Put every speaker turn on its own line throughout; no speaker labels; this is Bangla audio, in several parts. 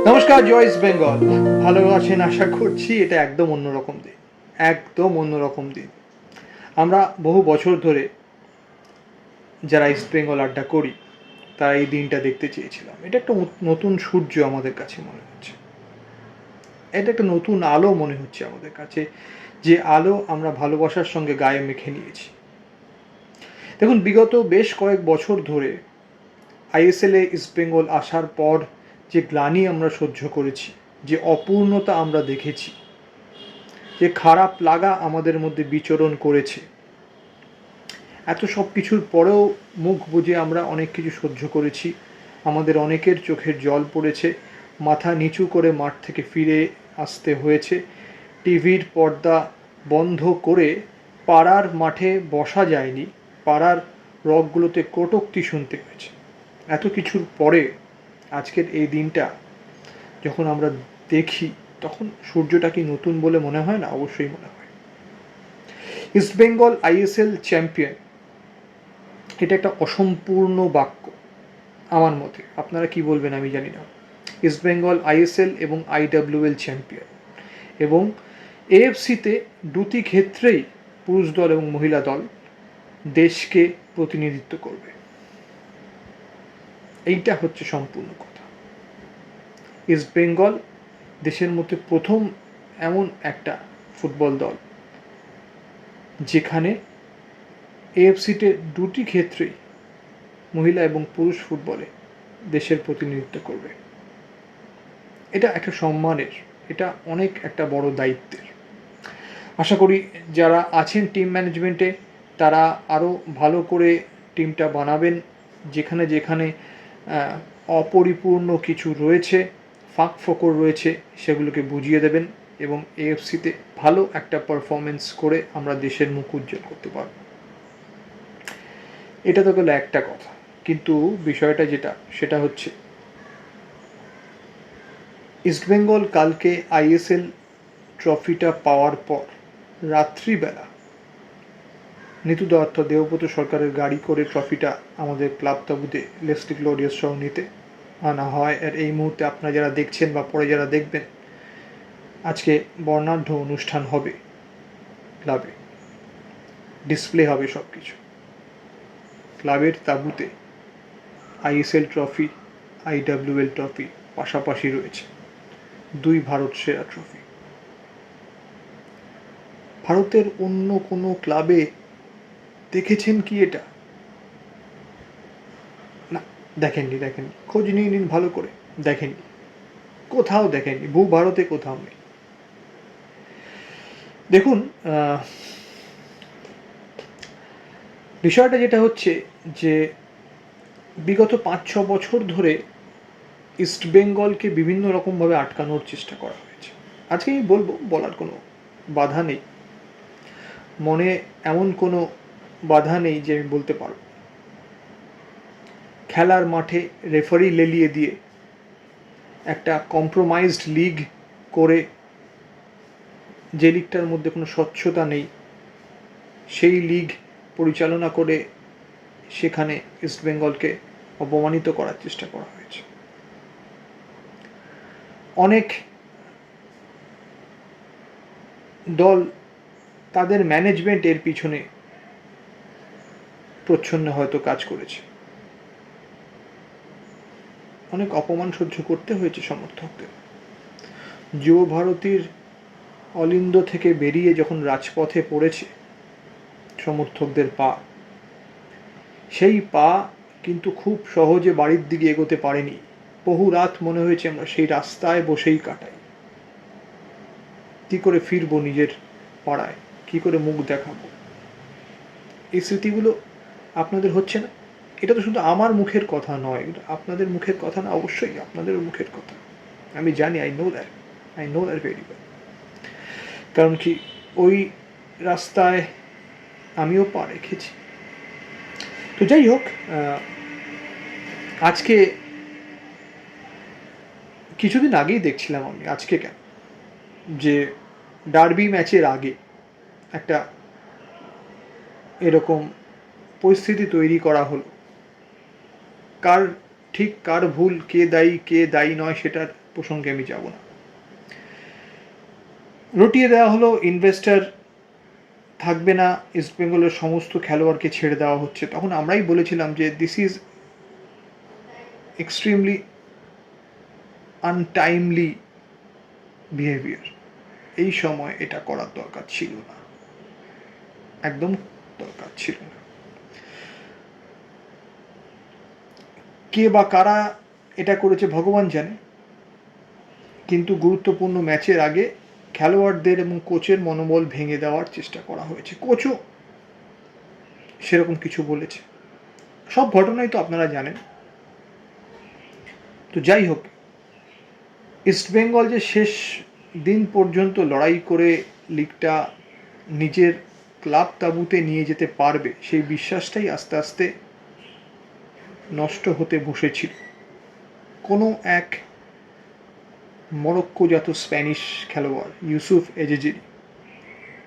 নমস্কার, জয় ইস্ট বেঙ্গল। ভালো আছেন আশা করছি। এটা একদম অন্যরকম দিন, একদম অন্যরকম দিন। আমরা বহু বছর ধরে যারা ইস্ট বেঙ্গল আড্ডা করি তারা এই দিনটা দেখতে চেয়েছিলাম। এটা একটা নতুন সূর্য আমাদের কাছে মনে হচ্ছে, এটা একটা নতুন আলো মনে হচ্ছে আমাদের কাছে, যে আলো আমরা ভালোবাসার সঙ্গে গায়ে মেখে নিয়েছি। দেখুন, বিগত বেশ কয়েক বছর ধরে আইএসএলে ইস্ট বেঙ্গল আসার পর যে গ্লানি আমরা সহ্য করেছি, যে অপূর্ণতা আমরা দেখেছি, যে খারাপ লাগা আমাদের মধ্যে বিচরণ করেছে, এত সব কিছুর পরেও মুখ বুজে আমরা অনেক কিছু সহ্য করেছি। আমাদের অনেকের চোখের জল পড়েছে, মাথা নিচু করে মাঠ থেকে ফিরে আসতে হয়েছে, টিভির পর্দা বন্ধ করে পাড়ার মাঠে বসা যায়নি, পাড়ার রকগুলোতে কটূক্তি শুনতে হয়েছে। এত কিছুর পরে আজকের এই দিনটা যখন আমরা দেখি, তখন সূর্যটা কি নতুন বলে মনে হয় না? অবশ্যই মনে হয়। ইস্টবেঙ্গল আইএসএল চ্যাম্পিয়ন, এটা একটা অসম্পূর্ণ বাক্য আমার মতে। আপনারা কি বলবেন আমি জানি না। ইস্টবেঙ্গল আইএসএল এবং আইডব্লিউএল চ্যাম্পিয়ন, এবং এএফসিতে দুটি ক্ষেত্রেই পুরুষ দল এবং মহিলা দল দেশকে প্রতিনিধিত্ব করবে। এইটা হচ্ছে সম্পূর্ণ কথা। ইস্টবেঙ্গল দেশের মধ্যে প্রথম এমন একটা ফুটবল দল যেখানে এএফসিতে দুটি ক্ষেত্রেই মহিলা এবং পুরুষ ফুটবলে দেশের প্রতিনিধিত্ব করবে। এটা একটা সম্মানের, এটা অনেক একটা বড় দায়িত্বের। আশা করি যারা আছেন টিম ম্যানেজমেন্টে তারা আরও ভালো করে টিমটা বানাবেন। যেখানে যেখানে অপরিপূর্ণ কিছু রয়েছে, ফাঁক ফোকর রয়েছে, সেগুলোকে বুঝিয়ে দেবেন এবং এএফসিতে ভালো একটা পারফরমেন্স করে আমরা দেশের মুখ উজ্জ্বল করতে পারব। এটা তো গেল একটা কথা, কিন্তু বিষয়টা যেটা সেটা হচ্ছে ইস্টবেঙ্গল কালকে আইএসএল ট্রফিটা পাওয়ার পর রাত্রিবেলা নিতু দত্ত দেবব্রত সরকারের গাড়ি করে ট্রফিটা আমাদের ক্লাব তাবুতে লেসলি গ্লোরিয়াস সরণিতে আনা হয়। আর এই মুহূর্তে আপনারা যারা দেখছেন বা পরে যারা দেখবেন, আজকে বর্ণাঢ্য অনুষ্ঠান হবে ক্লাবে, ডিসপ্লে হবে সব কিছু। ক্লাবের তাবুতে আইএসএল ট্রফি, আইডব্লিউএল ট্রফি পাশাপাশি রয়েছে, দুই ভারত সেরা ট্রফি। ভারতের অন্য কোনো ক্লাবে দেখেছেন কি এটা? না, দেখেননি। খোঁজ নিয়ে নিন ভালো করে, দেখেননি, কোথাও দেখেননি, ভারতে কোথাও নেই। দেখুন, বিষয়টা যেটা হচ্ছে যে বিগত 5-6 বছর ধরে ইস্টবেঙ্গলকে বিভিন্ন রকমভাবে আটকানোর চেষ্টা করা হয়েছে। আজকে আমি বলবো, বলার কোনো বাধা নেই, মনে এমন কোনো বাধা নেই যে আমি বলতে পারব। খেলার মাঠে রেফারি লেলিয়ে দিয়ে একটা কম্প্রোমাইজড লিগ করে, যে লিগটার মধ্যে কোনো স্বচ্ছতা নেই, সেই লিগ পরিচালনা করে সেখানে ইস্টবেঙ্গলকে অপমানিত করার চেষ্টা করা হয়েছে। অনেক দল তাদের ম্যানেজমেন্ট এর পিছনে প্রচ্ছন্ন হয়তো কাজ করেছে, অনেক অপমান সহ্য করতে হয়েছে সমর্থকদের। যুব ভারতীর অলিন্দ থেকে বেরিয়ে যখন রাজপথে পড়েছে সমর্থকদের পা, সেই পা কিন্তু খুব সহজে বাড়ির দিকে এগোতে পারেনি। বহু রাত মনে হয়েছে আমরা সেই রাস্তায় বসেই কাটাই। কী করে ফিরবো নিজের পাড়ায়, কী করে মুখ দেখাবো? এই স্মৃতিগুলো আপনাদের হচ্ছে না? এটা তো শুধু আমার মুখের কথা নয়, এটা আপনাদের মুখের কথা না, অবশ্যই আপনাদের মুখের কথা। আমি জানি, I know that very well. কারণ কি, ওই রাস্তায় আমিও পা রেখেছি। তো যাই হোক, আজকে কিছুদিন আগেই দেখছিলাম আমি, আজকে কেন, যে ডার্বি ম্যাচের আগে একটা এরকম পরিস্থিতি তৈরি করা হলো। কার ঠিক কার ভুল, কে দায়ী কে দায়ী নয়, সেটার প্রসঙ্গে আমি যাব না। রটিয়ে দেওয়া হলো, ইনভেস্টার থাকবে না, ইস্টবেঙ্গলের সমস্ত খেলোয়াড়কে ছেড়ে দেওয়া হচ্ছে। তখন আমরাই বলেছিলাম যে this is extremely untimely behaviour. এই সময় এটা করার দরকার ছিল না, একদম দরকার ছিল না। কে বা কারা এটা করেছে ভগবান জানে, কিন্তু গুরুত্বপূর্ণ ম্যাচের আগে খেলোয়াড়দের এবং কোচের মনোবল ভেঙে দেওয়ার চেষ্টা করা হয়েছে। কোচও সেরকম কিছু বলেছে। সব ঘটনাই তো আপনারা জানেন। তো যাই হোক, ইস্টবেঙ্গল যে শেষ দিন পর্যন্ত লড়াই করে লিগটা নিজের ক্লাব তাঁবুতে নিয়ে যেতে পারবে, সেই বিশ্বাসটাই আস্তে আস্তে নষ্ট হতে বসেছিল। কোনো এক মরক্কোজাত স্প্যানিশ খেলোয়াড় ইউসুফ এজেজিরি,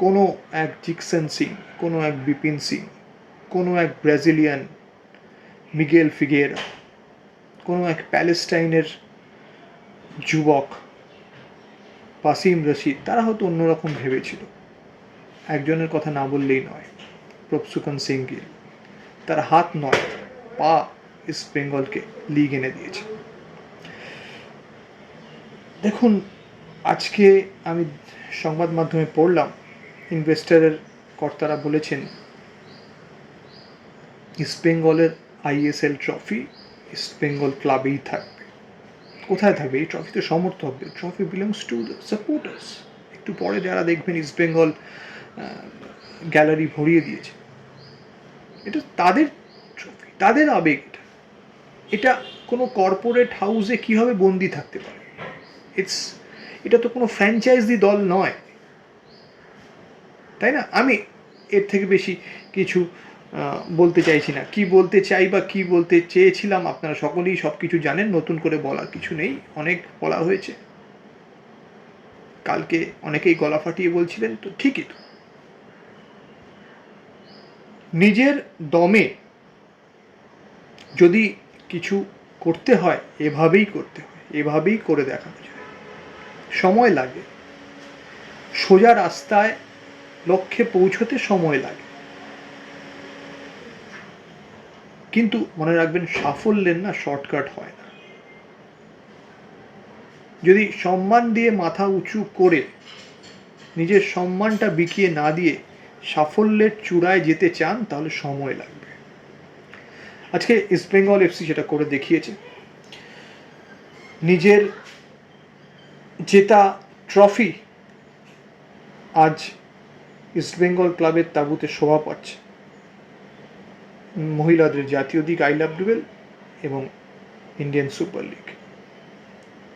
কোনো এক জিকসন সিং, কোনো এক বিপিন সিং, কোনো এক ব্রাজিলিয়ান মিগেল ফিগেরা, কোনো এক প্যালেস্টাইনের যুবক পাসিম রশিদ, তারা হয়তো অন্যরকম ভেবেছিল। একজনের কথা না বললেই নয়, প্রভসুকন সিং গিল। তার হাত নয়, পা ইস্ট বেঙ্গলকে লিগ এনে দিয়েছে। দেখুন, আজকে আমি সংবাদ মাধ্যমে পড়লাম, ইনভেস্টারের কর্তারা বলেছেন ইস্টবেঙ্গলের আইএসএল ট্রফি ইস্টবেঙ্গল ক্লাবেই থাকবে। কোথায় থাকবে এই ট্রফি? তো সমর্থক হবে। Trophy belongs to the supporters. একটু পরে যারা দেখবেন ইস্টবেঙ্গল গ্যালারি ভরিয়ে দিয়েছে, এটা তাদের ট্রফি, তাদের আবেগ। এটা কোনো কর্পোরেট হাউসে কীভাবে বন্দি থাকতে পারে? এটা তো কোনো ফ্র্যাঞ্চাইজি দল নয়, তাই না? আমি এর থেকে বেশি কিছু বলতে চাইছি না। কি বলতে চাই বা কি বলতে চেয়েছিলাম আপনারা সকলেই সব কিছু জানেন, নতুন করে বলার কিছু নেই, অনেক বলা হয়েছে। কালকে অনেকেই গলা ফাটিয়ে বলছিলেন, তো ঠিকই তো। নিজের দমে যদি কিছু করতে হয় এভাবেই করতে হয়, এভাবেই করে দেখানো যায়। সময় লাগে, সোজা রাস্তায় লক্ষ্যে পৌঁছতে সময় লাগে, কিন্তু মনে রাখবেন সাফল্যের না শর্টকাট হয় না। যদি সম্মান দিয়ে মাথা উঁচু করে নিজের সম্মানটা বিকিয়ে না দিয়ে সাফল্যের চূড়ায় যেতে চান, তাহলে সময় লাগবে। আজকে ইস্টবেঙ্গল এফসি সেটা করে দেখিয়েছে। নিজের জেতা ট্রফি আজ ইস্টবেঙ্গল ক্লাবের তাঁবুতে শোভা পাচ্ছে। মহিলাদের জাতীয় দিক আই লাভ ডুয়েল এবং ইন্ডিয়ান সুপার লিগ,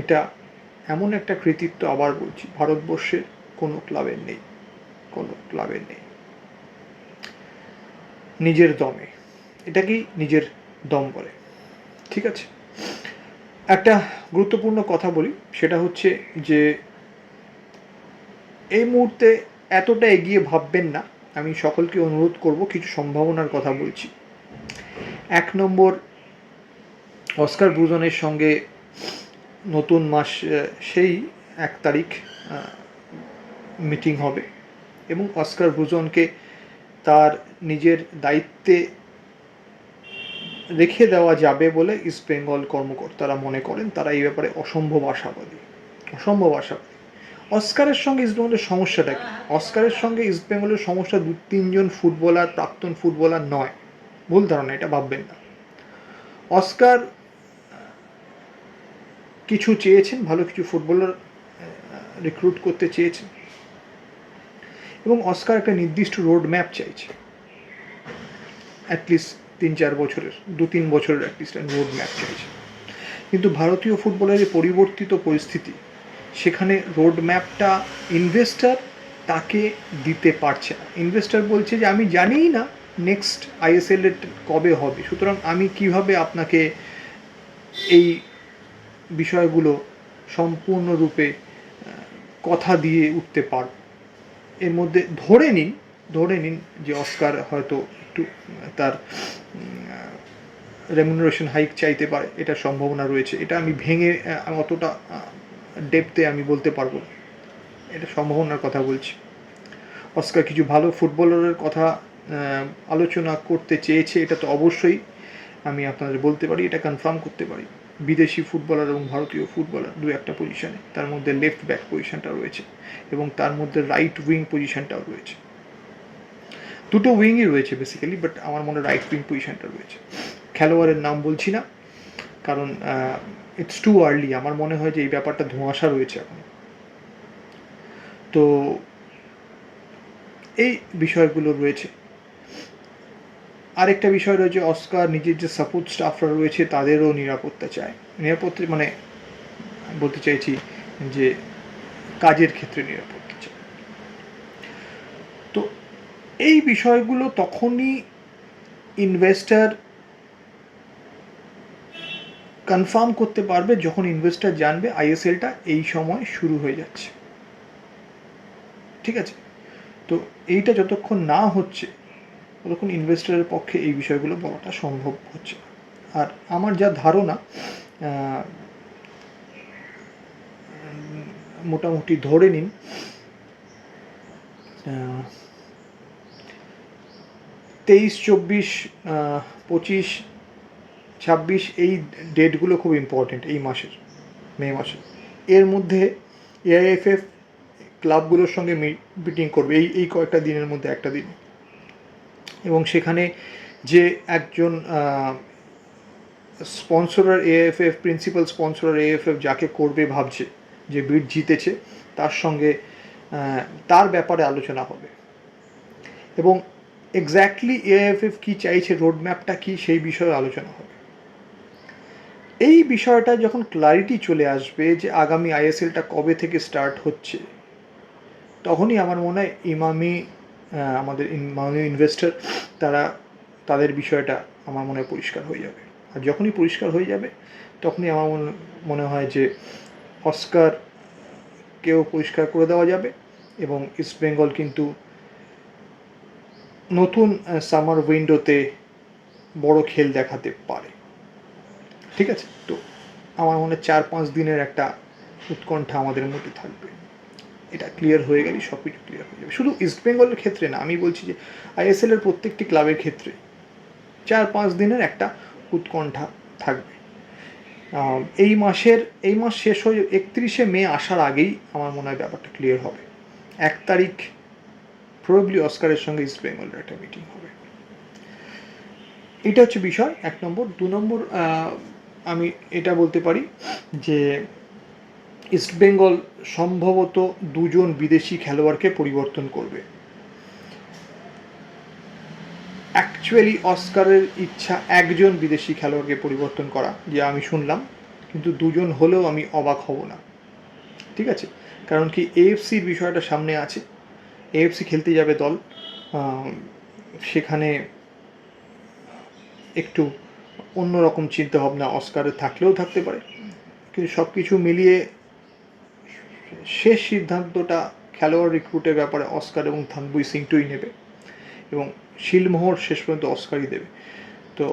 এটা এমন একটা কৃতিত্ব, আবার বলছি, ভারতবর্ষের কোনো ক্লাবের নেই, কোনো ক্লাবের নেই। নিজের দমে, এটাকেই নিজের দম বলে। ঠিক আছে, একটা গুরুত্বপূর্ণ কথা বলি, সেটা হচ্ছে যে এই মুহূর্তে এতটা এগিয়ে ভাববেন না। আমি সকলকে অনুরোধ করব, কিছু সম্ভাবনার কথা বলছি। 1 নম্বর, অস্কার ব্রুজনের সঙ্গে নতুন মাস সেই 1 তারিখ মিটিং হবে এবং অস্কার ব্রুজনকে তার নিজের দায়িত্বে রেখে দেওয়া যাবে বলে ইস্টবেঙ্গল কর্মকর্তারা মনে করেন। তারা এই ব্যাপারে অসম্ভব আশাবাদী। অস্কারের সঙ্গে ইস্টবেঙ্গলের সমস্যাটা কি? অস্কারের সঙ্গে ইস্টবেঙ্গলের সমস্যা 2-3 জন ফুটবলার, প্রাক্তন ফুটবলার নয়, ভুল ধারণা, এটা ভাববেন না। অস্কার কিছু চেয়েছেন, ভালো কিছু ফুটবলার রিক্রুট করতে চেয়েছেন এবং অস্কার একটা নির্দিষ্ট রোড ম্যাপ চাইছে, অ্যাটলিস্ট 3-4 বছরের, 2-3 বছরের অ্যাটলিস্ট রোড ম্যাপ চাইছে। কিন্তু ভারতীয় ফুটবলের এই পরিবর্তিত পরিস্থিতি, সেখানে রোড ম্যাপটা ইনভেস্টার তাকে দিতে পারছে না। ইনভেস্টার বলছে যে আমি জানিই না নেক্সট আইএসএল এর কবে হবে, সুতরাং আমি কিভাবে আপনাকে এই বিষয়গুলো সম্পূর্ণরূপে কথা দিয়ে উঠতে পারব। এর মধ্যে ধরে নিন যে অস্কার হয়তো একটু তার রেমুনারেশন হাইক চাইতে পারে, এটার সম্ভাবনা রয়েছে। এটা আমি ভেঙে অতটা ডেপথে আমি বলতে পারবো না, এটা সম্ভাবনার কথা বলছি। অস্কার কিছু ভালো ফুটবলারের কথা আলোচনা করতে চেয়েছে, এটা তো অবশ্যই আমি আপনাদের বলতে পারি, এটা কনফার্ম করতে পারি। বিদেশি ফুটবলার এবং ভারতীয় ফুটবলার দু একটা পজিশনে, তার মধ্যে লেফট ব্যাক পজিশনটা রয়েছে এবং তার মধ্যে রাইট উইং পজিশনটাও রয়েছে। দুটো উইংই রয়েছে বেসিক্যালি, বাট আমার মনে রাইট উইং পজিশনটা রয়েছে। খেলোয়াড়ের নাম বলছি না, কারণ ইটস টু আর্লি। আমার মনে হয় যে এই ব্যাপারটা ধোঁয়াশা রয়েছে এখন। তো এই বিষয়গুলো রয়েছে। আরেকটা বিষয় রয়েছে, অস্কার নিজের যে সাপোর্ট স্টাফরা রয়েছে তাদেরও নিরাপত্তা চায়। নিরাপত্তা মানে বলতে চাইছি যে কাজের ক্ষেত্রে নিরাপত্তা চায়। তো এই বিষয়গুলো তখনই ইনভেস্টার কনফার্ম করতে পারবে যখন ইনভেস্টার জানবে আইএসএলটা এই সময় শুরু হয়ে যাচ্ছে। ঠিক আছে? তো এইটা যতক্ষণ না হচ্ছে ততক্ষণ ইনভেস্টরের পক্ষে এই বিষয়গুলো বলাটা সম্ভব হচ্ছে না। আর আমার যা ধারণা, মোটামুটি ধরে নিন 23, 24, 25, 26 এই ডেটগুলো খুব ইম্পর্টেন্ট এই মাসের, মে মাসের। এর মধ্যে এআইএফএফ ক্লাবগুলোর সঙ্গে মিটিং করবে এই কয়েকটা দিনের মধ্যে একটা দিন, এবং সেখানে যে একজন স্পন্সরার এএফএফ, প্রিন্সিপাল স্পন্সরার এএফএফ যাকে করবে ভাবছে, যে বিড জিতেছে, তার সঙ্গে তার ব্যাপারে আলোচনা হবে এবং এক্স্যাক্টলি এএফএফ কী চাইছে, রোডম্যাপটা কী, সেই বিষয়ে আলোচনা হবে। এই বিষয়টা যখন ক্লারিটি চলে আসবে যে আগামী আইএসএলটা কবে থেকে স্টার্ট হচ্ছে, তখনই আমার মনে হয় ইমামি, আমাদের মাননীয় ইনভেস্টর, তাদের বিষয়টা আমার মনে হয় পরিষ্কার হয়ে যাবে। আর যখনই পরিষ্কার হয়ে যাবে তখনই আমার মনে হয় যে অস্কারকেও পরিষ্কার করে দেওয়া যাবে এবং ইস্টবেঙ্গল কিন্তু নতুন সামার উইন্ডোতে বড় খেল দেখাতে পারে। ঠিক আছে? তো আমার মনে হয় 4-5 দিনের একটা উৎকণ্ঠা আমাদের মধ্যে থাকবে। এটা ক্লিয়ার হয়ে গেলেই সব কিছু ক্লিয়ার হয়ে যাবে। শুধু ইস্টবেঙ্গলের ক্ষেত্রে না, আমি বলছি যে আইএসএলের প্রত্যেকটি ক্লাবের ক্ষেত্রে 4-5 দিনের একটা উৎকণ্ঠা থাকবে। এই মাস শেষ হয়ে 31শে মে আসার আগেই আমার মনে হয় ব্যাপারটা ক্লিয়ার হবে। 1 তারিখ প্রবাবলি অস্কারের সঙ্গে ইস্টবেঙ্গলের একটা মিটিং হবে। এটা হচ্ছে বিষয় 1 নম্বর। 2 নম্বর, আমি এটা বলতে পারি যে ইস্টবেঙ্গল সম্ভবত 2 জন বিদেশি খেলোয়াড়কে পরিবর্তন করবে। অ্যাকচুয়ালি অস্কারের ইচ্ছা 1 জন বিদেশি খেলোয়াড়কে পরিবর্তন করা, যে আমি শুনলাম, কিন্তু 2 জন হলেও আমি অবাক হব না। ঠিক আছে? কারণ কি, এএফসির বিষয়টা সামনে আছে, এএফসি খেলতে যাবে দল, সেখানে একটু অন্যরকম চিন্তাভাবনা অস্কারের থাকলেও থাকতে পারে, কিন্তু সব কিছু মিলিয়ে শেষ সিদ্ধান্তটা খেলোয়াড় রিক্রুটের ব্যাপারে অস্কার এবং থানবুই সিংটুই নেবে এবং শিলমোহর শেষ পর্যন্ত অস্কারই দেবে। তো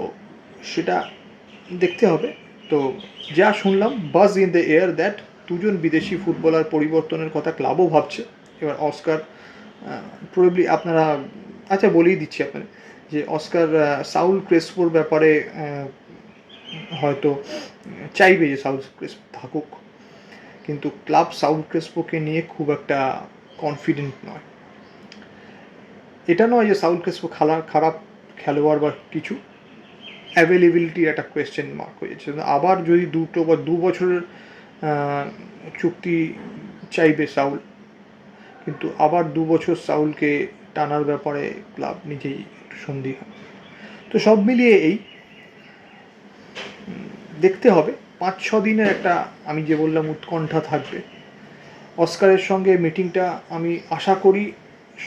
সেটা দেখতে হবে। তো যা শুনলাম, বাজ ইন দ্য এয়ার দ্যাট 2 জন বিদেশি ফুটবলার পরিবর্তনের কথা ক্লাবও ভাবছে। এবার অস্কার প্রবাবলি, আপনারা, আচ্ছা বলেই দিচ্ছি আপনাদের, যে অস্কার সাউল ক্রেসপোর ব্যাপারে হয়তো চাইবে যে সাউল ক্রেসপো থাকুক, কিন্তু ক্লাব সাউল ক্রেসপোকে নিয়ে খুব একটা কনফিডেন্ট নয়। এটা নয় যে সাউল ক্রেসপো খারাপ খেলোয়াড় বা কিছু, অ্যাভেলেবিলিটির একটা কোয়েশ্চেন মার্ক হয়েছে। আবার যদি 2 বছরের চুক্তি চাইবে সাউল, কিন্তু আবার 2 বছর সাউলকে টানার ব্যাপারে ক্লাব নিজেই একটু সন্দিহান। তো সব মিলিয়ে এই দেখতে হবে। 5-6 দিনের একটা, আমি যে বললাম, উৎকণ্ঠা থাকবে। অস্কারের সঙ্গে মিটিংটা আমি আশা করি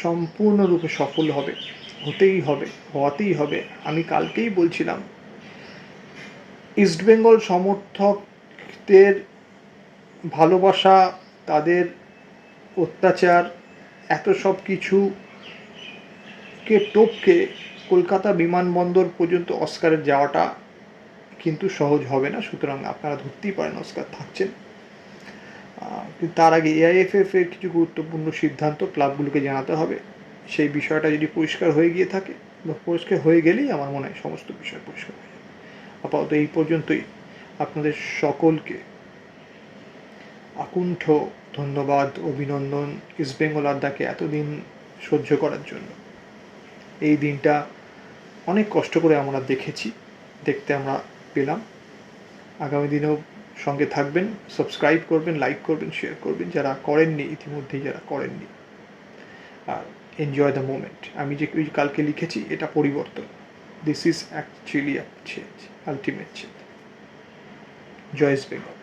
সম্পূর্ণরূপে সফল হবে, হওয়াতেই হবে। আমি কালকেই বলছিলাম, ইস্টবেঙ্গল সমর্থকদের ভালোবাসা, তাদের অত্যাচার, এত সব কিছুকে টপকে কলকাতা বিমানবন্দর পর্যন্ত অস্কারের যাওয়াটা কিন্তু সহজ হবে না, সুতরাং আপনারা ধরতেই পারেন অস্কার থাকছেন। কিন্তু তার আগে এআইএফএফ এর কিছু গুরুত্বপূর্ণ সিদ্ধান্ত ক্লাবগুলোকে জানাতে হবে। সেই বিষয়টা যদি পরিষ্কার হয়ে গিয়ে থাকে বা পরিষ্কার হয়ে গেলেই আমার মনে হয় সমস্ত বিষয় পরিষ্কার হয়ে যাবে। আপাতত এই পর্যন্তই। আপনাদের সকলকে আকুণ্ঠ ধন্যবাদ, অভিনন্দন ইস্টবেঙ্গল আড্ডাকে এতদিন সহ্য করার জন্য। এই দিনটা অনেক কষ্ট করে আমরা দেখতে আমরা পেলাম। আগামী দিনেও সঙ্গে থাকবেন, সাবস্ক্রাইব করবেন, লাইক করবেন, শেয়ার করবেন যারা করেননি ইতিমধ্যেই, যারা করেননি। আর এনজয় দ্য মোমেন্ট। আমি যে কালকে লিখেছি এটা পরিবর্তন। This is actually a change, ultimate change. জয় ইস্ট বেঙ্গল।